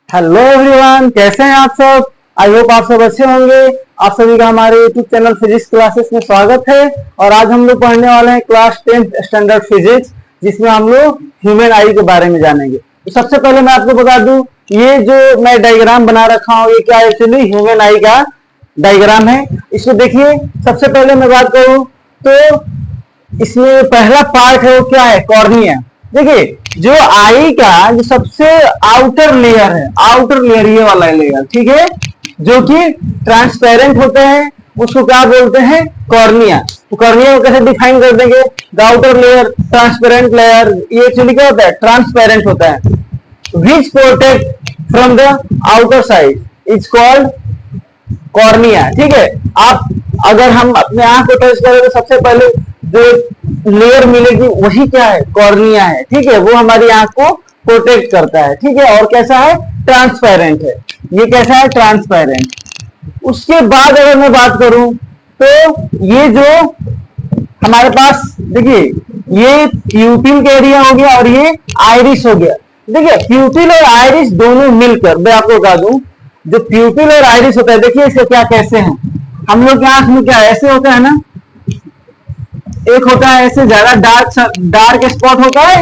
Hello everyone, कैसे हैं आप सब। आई होप आप सब अच्छे होंगे। आप सभी का हमारे यूट्यूब चैनल फिजिक्स क्लासेस में स्वागत है। और आज हम लोग पढ़ने वाले हैं क्लास 10th स्टैंडर्ड फिजिक्स, जिसमें हम लोग ह्यूमन आई के बारे में जानेंगे। तो सबसे पहले मैं आपको बता दूं, ये जो मैं डायग्राम बना रखा हूँ, ये क्या एक्चुअली ह्यूमन आई का डायग्राम है। इसको देखिए, सबसे पहले मैं बात करूं तो इसमें पहला पार्ट है वो क्या है, कॉर्निया। देखिए, जो आई का जो सबसे आउटर लेयर है, आउटर लेयर ये वाला लेयर, ठीक है, जो कि ट्रांसपेरेंट होते हैं, उसको क्या बोलते हैं, कॉर्निया। तो कॉर्निया को कैसे डिफाइन कर देंगे, the outer layer, transparent layer, ये एक्चुअली क्या होता है, ट्रांसपेरेंट होता है, विच protect from the outer side is called cornea. ठीक है, आप अगर हम अपने आंख को टच करें तो सबसे पहले जो लेयर मिलेगी वही क्या है, कॉर्निया है। ठीक है, वो हमारी आंख को प्रोटेक्ट करता है। ठीक है, और कैसा है, ट्रांसपेरेंट है। ये कैसा है, ट्रांसपेरेंट। उसके बाद अगर मैं बात करूं तो ये जो हमारे पास, देखिए, ये प्यूपिल का एरिया हो गया और ये आइरिस हो गया। देखिए, प्यूपिल और आइरिस दोनों मिलकर, मैं आपको बता दूं, जो प्यूपिल और आइरिस होता है, देखिए इसे क्या कैसे हैं, हम लोग की आंख में क्या ऐसे होता है ना, एक होता है ऐसे ज्यादा डार्क स्पॉट होता है,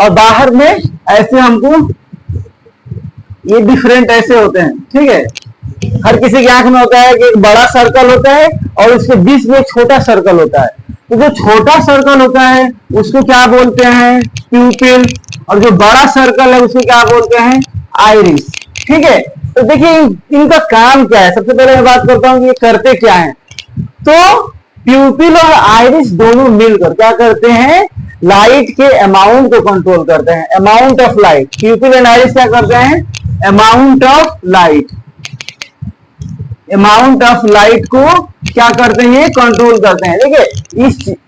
और बाहर में ऐसे हमको ये डिफरेंट ऐसे होते हैं। ठीक है, हर किसी की आंख में होता है कि एक बड़ा सर्कल होता है और उसके बीच में एक छोटा सर्कल होता है। तो जो छोटा सर्कल होता है उसको क्या बोलते हैं, प्यूपिल, और जो बड़ा सर्कल है उसको क्या बोलते हैं, आइरिस। ठीक है, तो देखिए इनका काम क्या है। सबसे पहले मैं बात करता हूँ कि ये करते क्या है। तो प्यूपिल और आइरिस दोनों मिलकर क्या करते हैं, लाइट के अमाउंट को कंट्रोल करते हैं, amount of light. प्यूपिल and iris क्या करते हैं, amount of light, amount of light को क्या करते हैं, कंट्रोल करते हैं। देखिए,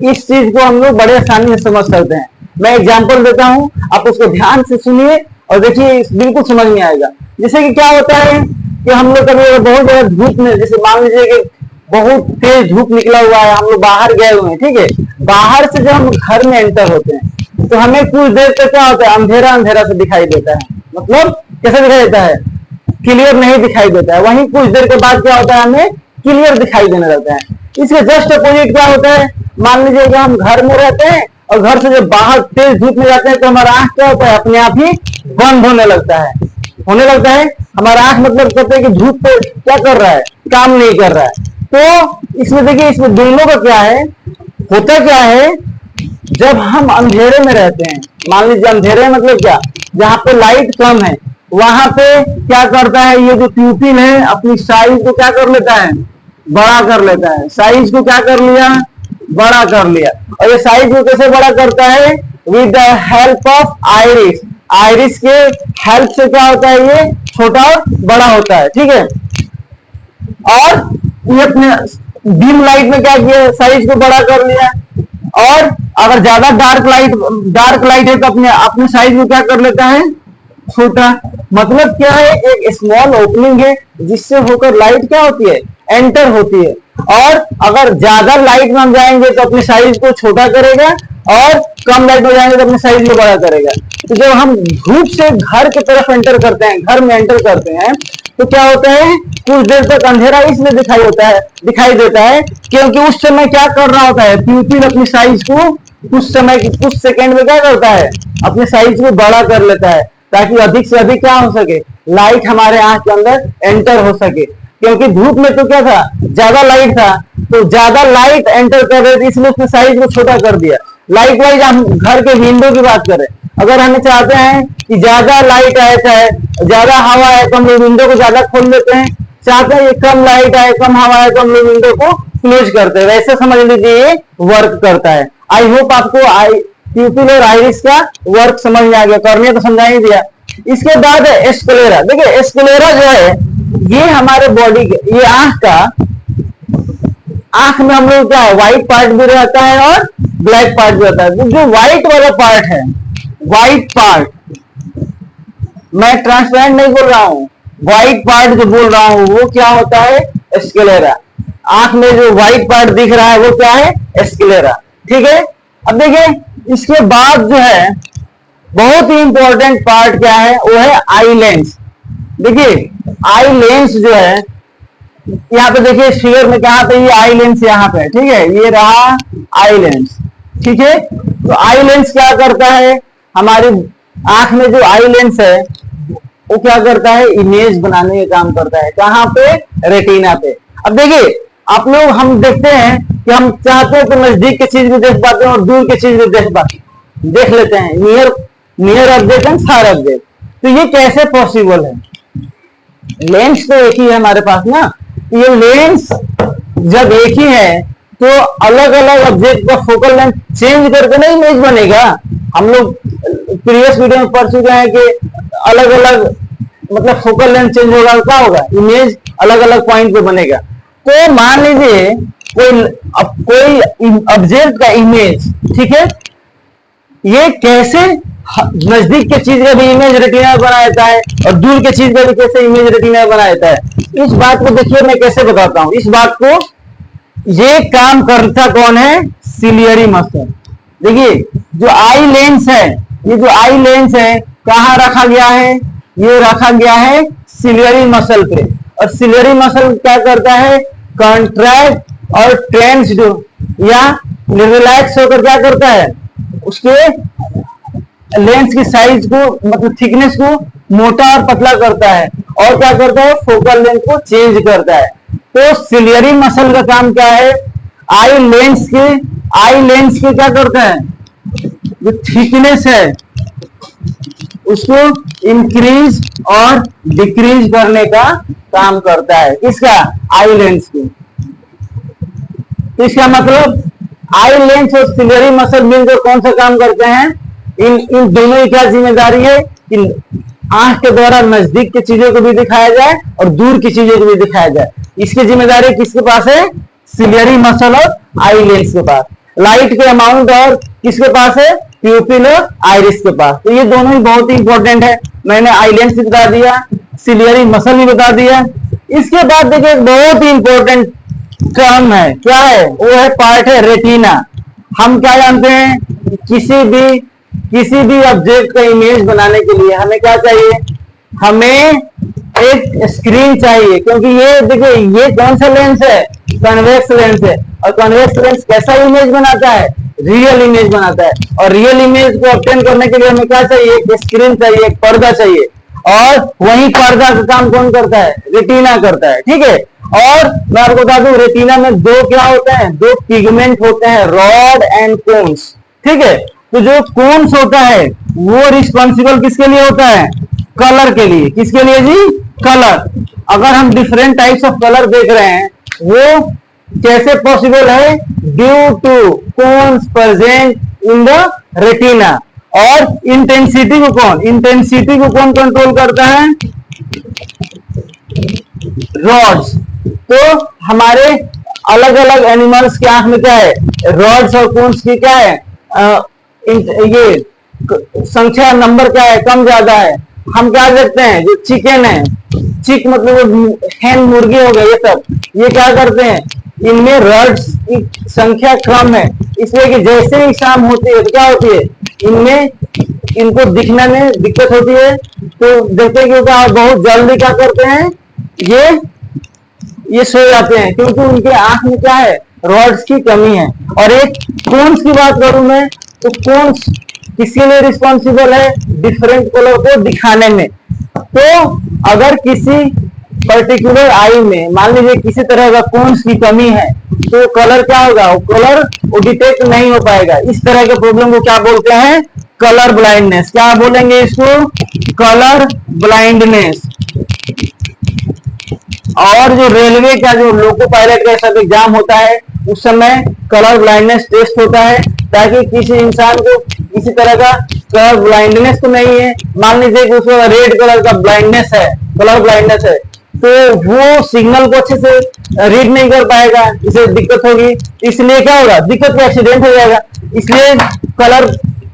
इस चीज को हम लोग बड़े आसानी से समझ सकते हैं। मैं एग्जांपल देता हूं, आप उसको ध्यान से सुनिए और देखिए, बिल्कुल समझ में आएगा। जैसे कि क्या होता है कि हम लोग कभी बहुत ज्यादा धूप में, जैसे मान लीजिए कि बहुत तेज धूप निकला हुआ है, हम लोग बाहर गए हुए हैं। ठीक है, बाहर से जब हम घर में एंटर होते हैं तो हमें कुछ देर तक क्या होता है, अंधेरा अंधेरा से दिखाई देता है। मतलब कैसे दिखाई देता है, क्लियर नहीं दिखाई देता है। वहीं कुछ देर के बाद क्या होता है, हमें क्लियर दिखाई देने लगता है। इसके जस्ट अपोजिट क्या होता है, मान लीजिए कि हम घर में रहते हैं और घर से जब बाहर तेज धूप में जाते हैं तो हमारा आंख क्या होता है, अपने आप ही बंद होने लगता है, होने लगता है। हमारा आंख मतलब कहते हैं कि धूप पे क्या कर रहा है, काम नहीं कर रहा है। तो इसमें देखिए, इसमें दोनों का क्या है, होता क्या है, जब हम अंधेरे में रहते हैं, मान लीजिए अंधेरे मतलब क्या, जहां पे लाइट कम है, वहां पे क्या करता है, ये जो प्यूपिल है अपनी साइज को क्या कर लेता है, बड़ा कर लेता है। साइज को क्या कर लिया, बड़ा कर लिया। और ये साइज को कैसे बड़ा करता है, with the help of iris. Iris के हेल्प से क्या होता है, ये छोटा और बड़ा होता है। ठीक है, और ये अपने डिम लाइट में क्या किया, साइज को बड़ा कर लिया। और अगर ज्यादा डार्क लाइट है तो अपने अपने साइज को क्या कर लेता है, छोटा। मतलब क्या है, एक स्मॉल ओपनिंग है जिससे होकर लाइट क्या होती है, एंटर होती है। और अगर ज्यादा लाइट में हम जाएंगे तो अपने साइज को छोटा करेगा, और कम लाइट में जाएंगे तो अपने साइज को बड़ा करेगा। तो जब हम धूप से घर की तरफ एंटर करते हैं, घर में एंटर करते हैं, तो क्या होता है, कुछ देर तक अंधेरा इसलिए दिखाई देता है क्योंकि उस समय क्या कर रहा होता है, प्यूपिल अपनी साइज को कुछ सेकंड में क्या करता है, अपने साइज को बड़ा कर लेता है, ताकि अधिक से अधिक क्या हो सके, लाइट हमारे आंख के अंदर एंटर हो सके। क्योंकि धूप में तो क्या था, ज्यादा लाइट था, तो ज्यादा लाइट एंटर कर रहे थे, इसलिए उसने साइज को छोटा कर दिया। लाइट वाइज हम घर के विंडो की बात करें, अगर हमें चाहते हैं कि ज्यादा लाइट आए, चाहे ज्यादा हवा आए, तो हम लोग विंडो को ज्यादा खोल देते हैं। चाहते हैं कम लाइट आए, कम हवा आए, तो हम लोग विंडो को क्लोज करते हैं। वैसे समझ लीजिए ये वर्क करता है। आई होप आपको प्यूपिल और आइरिस का वर्क समझ में आ गया। कॉर्निया तो समझा ही दिया। इसके बाद है स्क्लेरा। देखिए, स्क्लेरा जो है ये हमारे बॉडी के, ये आंख में हम लोग क्या है, व्हाइट पार्ट भी रहता है और ब्लैक पार्ट भी रहता है। जो व्हाइट वाला पार्ट है, व्हाइट पार्ट, मैं ट्रांसपेरेंट नहीं बोल रहा हूं, व्हाइट पार्ट जो बोल रहा हूं वो क्या होता है, स्क्लेरा। आंख में जो व्हाइट पार्ट दिख रहा है वो क्या है, स्क्लेरा। ठीक है, अब देखिए इसके बाद जो है बहुत ही इंपॉर्टेंट पार्ट क्या है, वो है आई लेंस। देखिए आई लेंस जो है, यहाँ पे देखिए फिगर में कहा पे ये आई लेंस यहाँ पे, ठीक है, ये रहा आई लेंस, ठीक है। तो आई लेंस क्या करता है, हमारी आंख में जो आई लेंस है वो क्या करता है, इमेज बनाने का काम करता है। कहाँ पे, रेटिना पे। अब देखिए आप लोग, हम देखते हैं कि हम चाहते हैं तो नजदीक की चीज भी देख पाते हैं और दूर की चीज भी देख लेते हैं, near object and far object. तो ये कैसे पॉसिबल है, लेंस तो एक ही है हमारे पास ना। ये लेंस जब एक ही है तो अलग अलग ऑब्जेक्ट का फोकल लेंथ चेंज करके ना इमेज बनेगा। हम लोग प्रीवियस वीडियो में पढ़ चुके हैं कि अलग अलग मतलब फोकल लेंथ चेंज होगा, क्या होगा, इमेज अलग अलग पॉइंट पे बनेगा। तो मान लीजिए कोई ऑब्जेक्ट का इमेज, ठीक है, ये कैसे नजदीक के चीज का भी इमेज रेटिना में बना देता है और दूर के चीज का भी कैसे इमेज रेटिना में बना देता है। इस बात को देखिए मैं कैसे बताता हूं। इस बात को, ये काम करता कौन है, सिलियरी मसल। देखिए जो आई लेंस है, ये जो आई लेंस है कहाँ रखा गया है, ये रखा गया है सिलियरी मसल पे। और सिलियरी मसल क्या करता है, कॉन्ट्रैक्ट और टेंस्ड या रिलैक्स होकर क्या करता है, उसके लेंस की साइज को मतलब थिकनेस को मोटा और पतला करता है और क्या करता है, फोकल लेंथ को चेंज करता है। तो सिलियरी मसल का काम क्या है, आई लेंस के क्या करता है, जो थिकनेस है उसको इंक्रीज और डिक्रीज करने का काम करता है। किसका, आई लेंस की। इसका मतलब आई लेंस और सिलियरी मसल मिलकर कौन सा काम करते हैं, इन दोनों की क्या जिम्मेदारी है कि आंख के द्वारा नजदीक की चीजों को भी दिखाया जाए और दूर की चीजों को भी दिखाया जाए। इसकी जिम्मेदारी किसके पास है, सिलियरी मसल और आई लेंस के पास। लाइट के अमाउंट और किसके पास है, प्यूपिल और आइरिस के पास। तो ये दोनों ही बहुत ही इंपॉर्टेंट है। मैंने आई लेंस भी बता दिया, सिलियरी मसल भी बता दिया। इसके बाद देखिए एक बहुत ही इंपॉर्टेंट टर्म है, क्या है, वो है पार्ट है रेटिना। हम क्या जानते हैं, किसी भी ऑब्जेक्ट का इमेज बनाने के लिए हमें क्या चाहिए, हमें एक स्क्रीन चाहिए। क्योंकि ये देखिए ये कौन सा लेंस है, कन्वेक्स लेंस है। और कन्वेक्स लेंस कैसा इमेज बनाता है, रियल इमेज बनाता है। और रियल इमेज को ऑब्टेन करने के लिए हमें क्या चाहिए, एक स्क्रीन चाहिए, एक पर्दा चाहिए। और वही पर्दा का काम कौन करता है, रेटिना करता है, ठीक है। और मैं आपको बता दूं, रेटिना में दो क्या होते हैं, दो पिगमेंट होते हैं, रॉड एंड कोन्स, ठीक है। तो जो कोन्स होता है वो रिस्पॉन्सिबल किसके लिए होता है, कलर के लिए। किसके लिए जी, कलर। अगर हम डिफरेंट टाइप्स ऑफ कलर देख रहे हैं वो कैसे पॉसिबल है, due to cons present in the retina. और इंटेंसिटी को कौन कंट्रोल करता है, रॉड्स। तो हमारे अलग अलग एनिमल्स की आंख में क्या है, रॉड्स और कोन्स की क्या है, ये संख्या नंबर क्या है, कम ज्यादा है। हम क्या देखते हैं, जो चिकन है, चिक मतलब हैन मुर्गी हो गए, ये सब ये क्या करते हैं, इनमें रॉड्स की संख्या कम है। इसलिए कि जैसे ही शाम होती है तो क्या होती है, इनमें इनको दिखने में दिक्कत होती है। तो देखते हैं कि बहुत जल्दी क्या करते हैं, ये सो जाते हैं क्योंकि उनके आंख में क्या है, रॉड्स की कमी है। और एक कोन्स की बात करूं मैं, तो कोन्स किसके लिए रिस्पॉन्सिबल है, डिफरेंट कलर को दिखाने में। तो अगर किसी पर्टिकुलर आई में मान लीजिए किसी तरह का कोन्स की कमी है तो कलर क्या होगा, वो डिटेक्ट नहीं हो पाएगा। इस तरह के प्रॉब्लम को क्या बोलते हैं, कलर ब्लाइंडनेस। क्या बोलेंगे इसको, कलर ब्लाइंडनेस। और जो रेलवे का जो लोको पायलट का सब एग्जाम होता है उस समय कलर ब्लाइंडनेस टेस्ट होता है, ताकि किसी इंसान को किसी तरह का कलर ब्लाइंडनेस तो नहीं है। मान लीजिए कि उसको रेड कलर का ब्लाइंडनेस है, कलर ब्लाइंडनेस है, तो वो सिग्नल को अच्छे से रीड नहीं कर पाएगा, इसे दिक्कत होगी। इसलिए क्या होगा, दिक्कत का एक्सीडेंट हो जाएगा। इसलिए कलर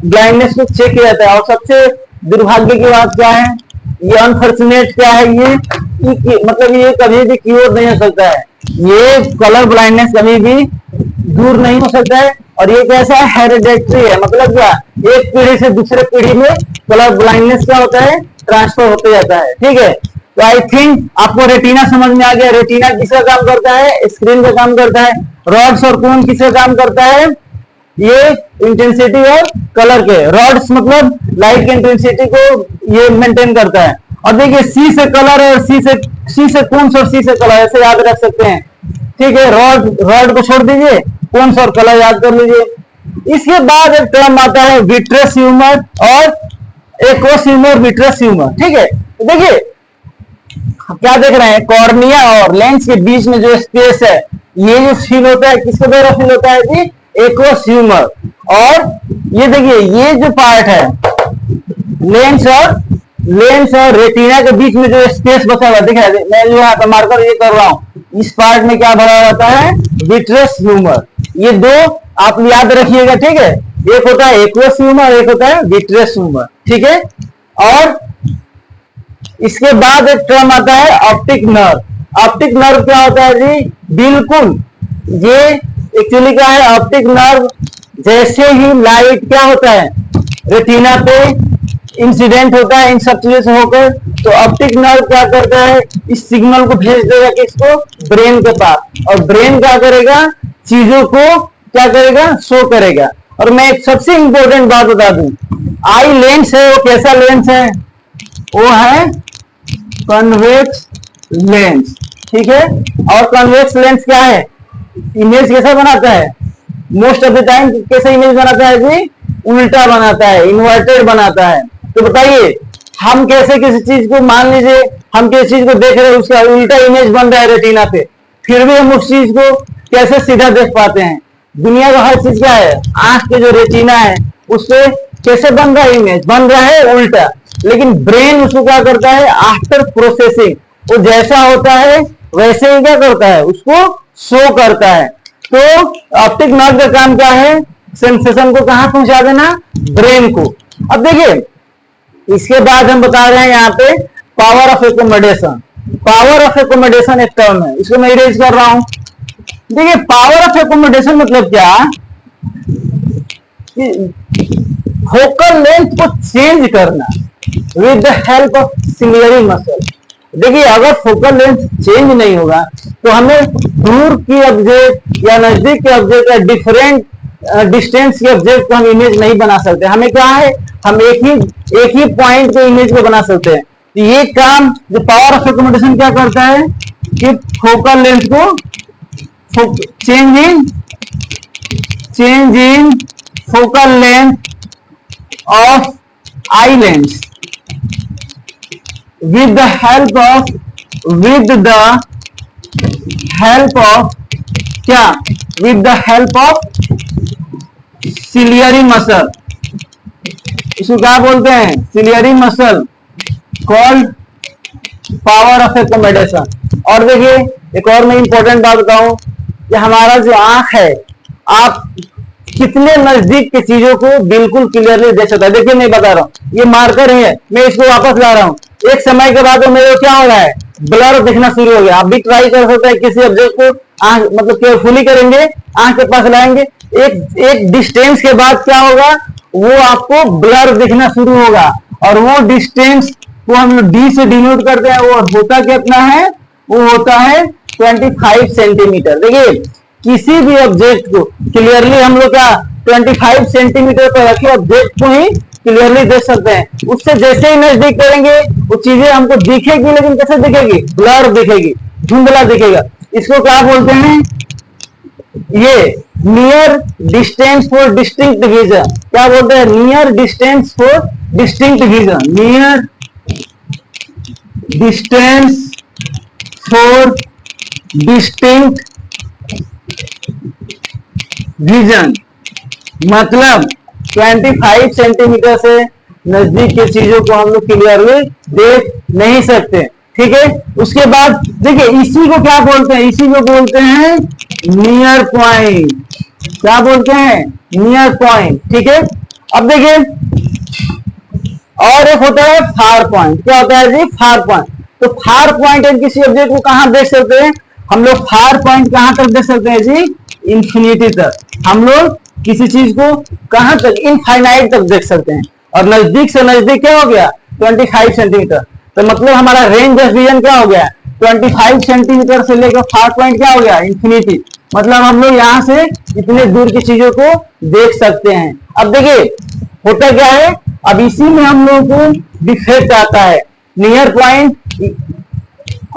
ब्लाइंडनेस को चेक किया जाता है। और सबसे दुर्भाग्य की बात क्या है, ये अनफॉर्चुनेट क्या है, ये मतलब ये कभी भी क्योर नहीं हो सकता है। ये कलर ब्लाइंडनेस कभी भी दूर नहीं हो सकता है। और ये कैसा है, हेरिडेटरी है। मतलब क्या, एक पीढ़ी से दूसरे पीढ़ी में कलर ब्लाइंडनेस क्या होता है, ट्रांसफर होते जाता है, ठीक है। तो आई थिंक आपको रेटिना समझ में आ गया। रेटिना किसका काम करता है? स्क्रीन का काम करता है। रॉड्स और कोन किसका काम करता है? ये इंटेंसिटी और कलर के। रॉड्स मतलब लाइट की इंटेंसिटी को ये मेंटेन करता है। और देखिए सी से कलर और सी से कोन्स और सी से कलर, ऐसे याद रख सकते हैं। ठीक है, रॉड को छोड़ दीजिए, कोन्स और कलर याद कर लीजिए। इसके बाद एक टर्म आता है विट्रस ह्यूमर और एक्वस ह्यूमर, विट्रस ह्यूमर। ठीक है, तो देखिए क्या देख रहे हैं, कॉर्निया और लेंस के बीच में जो स्पेस है, ये जो फील होता है किसके द्वारा फील होता है जी? Aqueous humour. और ये देखिए ये जो पार्ट है लेंस और रेटिना के बीच में जो स्पेस बचा हुआ, देखिए मैं जो यहाँ पर मार्कर ये कर रहा हूं, इस पार्ट में क्या भरा रहता है? Vitreous humour. ये दो आप याद रखिएगा। ठीक है, एक होता है एक्वस ह्यूमर, एक होता है विट्रस ह्यूमर। ठीक है, और इसके बाद एक टर्म आता है ऑप्टिक नर्व। ऑप्टिक नर्व क्या होता है जी? बिल्कुल ये एक्चुअली क्या है, ऑप्टिक नर्व जैसे ही लाइट क्या होता है रेटिना पे इंसिडेंट होता है इन सब चीजों से होकर, तो ऑप्टिक नर्व क्या करता है? इस सिग्नल को भेज देगा किसको? ब्रेन के पास। और ब्रेन क्या करेगा? चीजों को क्या करेगा? शो करेगा। और मैं एक सबसे इंपॉर्टेंट बात बता दूं, आई लेंस है वो कैसा लेंस है? वो है कन्वेक्स लेंस। ठीक है, और कन्वेक्स लेंस क्या है? इमेज कैसा बनाता है? मोस्ट ऑफ द टाइम कैसे इमेज बनाता है जी? उल्टा बनाता है, इन्वर्टेड बनाता है। तो बताइए हम कैसे किसी चीज को, मान लीजिए हम किसी चीज को देख रहे हैं, उसका उल्टा इमेज बन रहा है रेटिना पे, फिर भी हम उस चीज को कैसे सीधा देख पाते हैं? दुनिया का हर चीज क्या है? आंख के जो रेटिना है उससे कैसे बन रहा है इमेज? बन रहा है उल्टा। लेकिन ब्रेन उसको क्या करता है? आफ्टर प्रोसेसिंग वो जैसा होता है वैसे ही क्या करता है? उसको शो करता है। तो ऑप्टिक नर्व का काम क्या है? सेंसेशन को कहां पहुंचा देना? ब्रेन को। अब देखिए इसके बाद हम बता रहे हैं यहाँ पे power of accommodation. Power of accommodation एक टर्म है, इसको मैं इरेज कर रहा हूं। देखिए पावर ऑफ एकोमोडेशन मतलब क्या? फोकल लेंथ को चेंज करना with the help of ciliary muscle. देखिए अगर फोकल लेंथ चेंज नहीं होगा तो हमें दूर की ऑब्जेक्ट या नजदीक के ऑब्जेक्ट या डिफरेंट डिस्टेंस के ऑब्जेक्ट को हम इमेज नहीं बना सकते। हमें क्या है? हम एक ही पॉइंट के इमेज को बना सकते हैं। तो ये काम जो पावर ऑफ एकोमोडेशन क्या करता है कि फोकल लेंथ को change in focal length of eye lens with the help of क्या? with the help of ciliary muscle। इसको क्या बोलते हैं? ciliary muscle called power of accommodation। और देखिए एक और मैं इंपॉर्टेंट बात बताऊं कि हमारा जो आंख है, आप कितने नजदीक की चीजों को बिल्कुल क्लियरली देख सकता है। देखिए मैं बता रहा हूं, ये मार्कर है, मैं इसको वापस ला रहा हूं, एक समय के बाद मेरे क्या हो रहा है? ब्लर दिखना शुरू हो गया। आप भी ट्राई कर सकते हैं, किसी ऑब्जेक्ट को आंख मतलब केयरफुली करेंगे, आंख के पास लाएंगे, एक डिस्टेंस के बाद क्या होगा? वो आपको ब्लर दिखना शुरू होगा। और वो डिस्टेंस को हम लोग डी से डिनोट करते हैं। वो होता कितना है? वो होता है 25 सेंटीमीटर। देखिए किसी भी ऑब्जेक्ट को क्लियरली हम लोग क्या 25 सेंटीमीटर पर रखे ऑब्जेक्ट को ही क्लियरली देख सकते हैं। उससे जैसे ही नजदीक करेंगे वो चीजें हमको दिखेगी, लेकिन कैसे दिखेगी? ब्लर दिखेगी, धुंधला दिखेगा। इसको क्या बोलते हैं? ये near distance for distinct vision. क्या बोलते हैं? Near distance for distinct vision. Near distance for distinct vision मतलब 25 सेंटीमीटर से नजदीक की चीजों को हम लोग क्लियरली देख नहीं सकते। ठीक है, उसके बाद देखिए इसी को क्या बोलते हैं? इसी को बोलते हैं नियर पॉइंट। क्या बोलते हैं? Near point. ठीक है, अब देखिए और एक होता है फार पॉइंट। क्या होता है जी? Far point. तो फार पॉइंट हम किसी ऑब्जेक्ट को कहां देख सकते हैं? हम लोग फार पॉइंट कहां तक देख सकते हैं जी? इंफिनिटी तक। हम लोग किसी चीज को कहां तक? इनफाइनाइट तक देख सकते हैं। और नजदीक से नजदीक क्या हो गया? 25 सेंटीमीटर। तो मतलब हमारा रेंज ऑफ विजन क्या हो गया, 25 सेंटीमीटर से लेकर 5 पॉइंट क्या हो गया, इंफिनिटी। मतलब हम लोग यहाँ से इतने दूर की चीजों को देख सकते हैं। अब देखिए होता क्या है, अब इसी में हम लोगों को डिफेक्ट आता है, नियर पॉइंट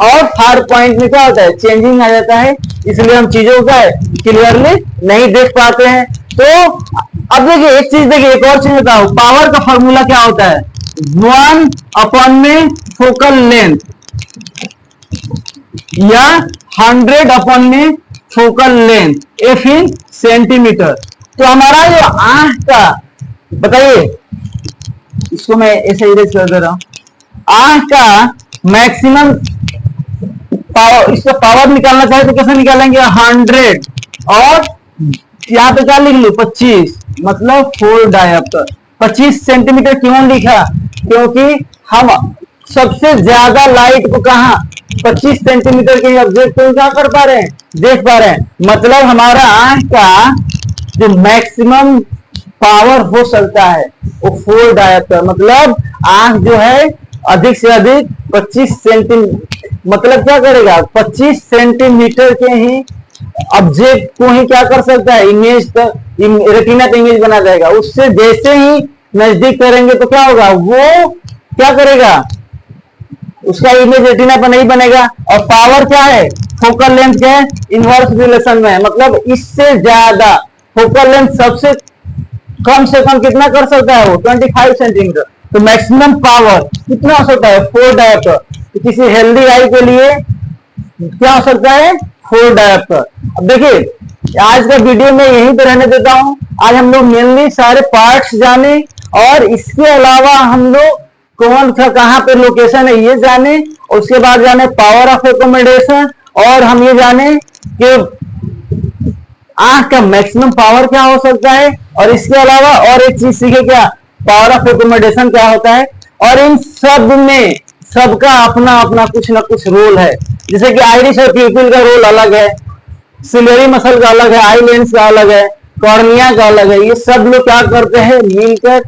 और फार पॉइंट में क्या होता है, चेंजिंग आ जाता है, इसलिए हम चीजों का क्लियरली नहीं देख पाते हैं। तो अब देखिए एक चीज, देखिए एक और चीज बताओ, पावर का फॉर्मूला क्या होता है, 1 अपॉन में फोकल लेंथ या 100 अपॉन में फोकल लेंथ एफ इन सेंटीमीटर। तो हमारा जो आंख का, बताइए इसको मैं ऐसे इरेज कर दे रहा हूं, आंख का मैक्सिमम पावर, इसका पावर निकालना चाहे तो कैसे निकालेंगे, 100 और यहाँ पे क्या लिख लू 25, मतलब 4 डायोप्टर। 25 सेंटीमीटर क्यों लिखा, क्योंकि हम सबसे ज्यादा लाइट को कहा 25 सेंटीमीटर के ऑब्जेक्ट को क्या कर पा रहे हैं, देख पा रहे हैं। मतलब हमारा आंख का जो मैक्सिमम पावर हो सकता है वो 4 डायोप्टर, मतलब आंख जो है अधिक से अधिक 25 सेंटीमीटर, मतलब क्या करेगा, 25 सेंटीमीटर के ही ऑब्जेक्ट को ही क्या कर सकता है, इमेज रेटिना का इमेज बना जाएगा। उससे जैसे ही नजदीक करेंगे तो क्या होगा, वो क्या करेगा, उसका इमेज रेटिना पर नहीं बनेगा। और पावर क्या है, फोकल लेंथ क्या है, इनवर्स रिलेशन में है, मतलब इससे ज्यादा फोकल लेंथ सबसे कम से कम कितना कर सकता है वो, 25 सेंटीमीटर। तो मैक्सिमम पावर कितना हो सकता है, 4 डायोप्टर। तो किसी हेल्दी आई के लिए क्या हो सकता है, 4 डायोप्टर। अब देखिए आज का वीडियो में यहीं पे रहने देता हूं। आज हम लोग मेनली सारे पार्ट्स जाने, और इसके अलावा हम लोग कौन सा कहां पे लोकेशन है ये जाने, और उसके बाद जाने पावर ऑफ एकोमोडेशन, और हम ये जाने कि आंख का मैक्सिमम पावर क्या हो सकता है, और इसके अलावा और एक चीज सीखे क्या, पावर ऑफ एकोमोडेशन क्या होता है। और इन सब में सबका अपना अपना कुछ ना कुछ रोल है। जैसे कि आइरिस और प्यूपिल का रोल अलग है, सिलेरी मसल का अलग है, आई लेंस का अलग है, कॉर्निया का अलग है। ये सब लोग क्या करते हैं, मिलकर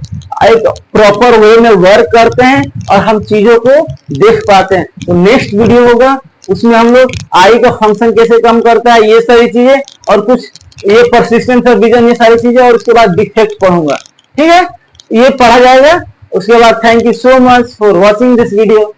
एक प्रॉपर वे में वर्क करते हैं और हम चीजों को देख पाते हैं। तो नेक्स्ट वीडियो होगा, उसमें हम लोग आई का फंक्शन कैसे कम करता है, ये सारी चीजें, और कुछ ये परसिस्टेंस ऑफ विजन, ये सारी चीजें, और उसके बाद डिफेक्ट पढ़ूंगा। ठीक है, ये पढ़ा जाएगा। उसके बाद thank you so much for watching this video.